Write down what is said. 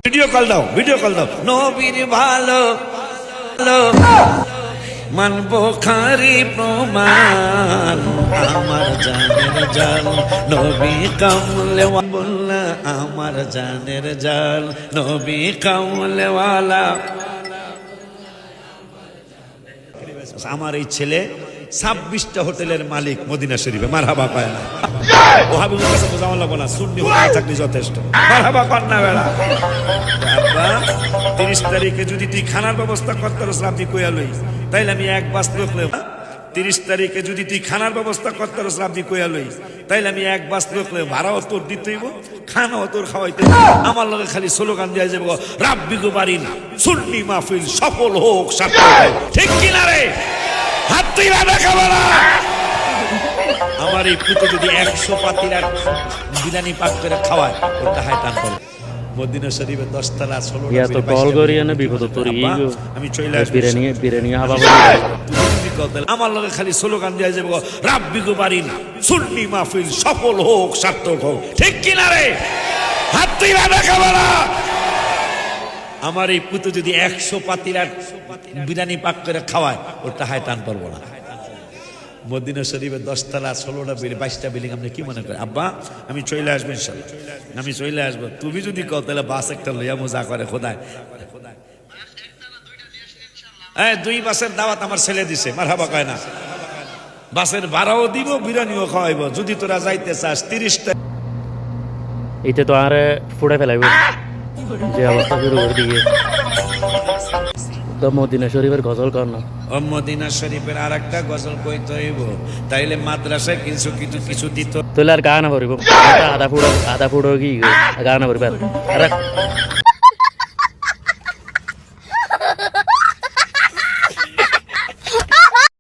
Video call দাও, video call দাও। নবীর ভালো মানবো খারি প্রমাণ, আমার জানের জাল নবী কামলে বললা, আমার জানের জাল নবী কামলেওয়ালা। আমার এই ছেলে 26টা হোটেলের মালিক মদিনা শরীফে, মারহাবা পায় না। ওহাবিদের কাছে বোঝানো লাগবো না, সুন্নি হোটেলে চাকরি যথেষ্ট, মারহাবা কর না বেড়া। আব্বা 30 তারিখে যদি তুই খানার ব্যবস্থা করতে পারস, আপনি কইয়া লই, তাইলে আমি এক বাস লোক 30 তারিখে যদি তুই খানার ব্যবস্থা করতে পারস, আপনি কইয়া লই, তাইলে আমি এক বাস লোক ভাড়াও তোর দিতে হইব, খানাও তোর খাওয়াইতে। আমার লগে খালি স্লোগান দিয়ে যাবো, রাব্বি গো বারিন সুন্নি মাহফিল সফল হোক, সার্থক হোক। ঠিক কিনা রে? হাত তুই খাবো না। আমার এই পুতো যদি 100 পাতিলার বিরিয়ানি পাক করে খাওয়ায়, ওটা হাই টান বলে। মদিনা শরীফে 10 তলা 16 ইয়া তো কল করিয়া না বিপদ তোর আমি চলে আসব। বিরিয়ানি হাবা আমার লগে খালি স্লোগান দিয়ে যাবো, রাব্বি গো বারিন সুন্নি মাহফিল সফল হোক, সার্থক হোক। ঠিক কিনা রে? হাত তুই খাবো না। আমার এই পুতো যদি 100 পাতিলার বিরিয়ানি পাক করে খাওয়ায়, ওটা হাই টান পারবো না। মদিনা শরীফে 10 তলা 16টা 22টা বিল্ডিং, আপনি কি মনে করেন? আব্বা আমি চলে আসবো ইনশাল্লাহ, আমি চলে আসবো। তুমি যদি কও তাহলে বাস একটা লইয়া মজা করে খোদায়। 2 বাসের দাওয়াত আমার ছেলে দিছে, মারহাবা কয় না। বাসের ভাড়াও দিব, বিরিয়ানিও খাওয়াইব। যদি তোরা যাইতে চাস 30টা, এটা তো আর ফুড়ে ফেলাইব যে অবস্থা শুরু করে দিয়ে। তো মদিনা শরীফের গজল কর না। মদিনা শরীফের আর একটা গজল কইতে হইব, তাইলে মাদ্রাসায় কিছু দিত। তাহলে আর গান না পড়িব, আধা ফুড়ো কি গান না পড়িব।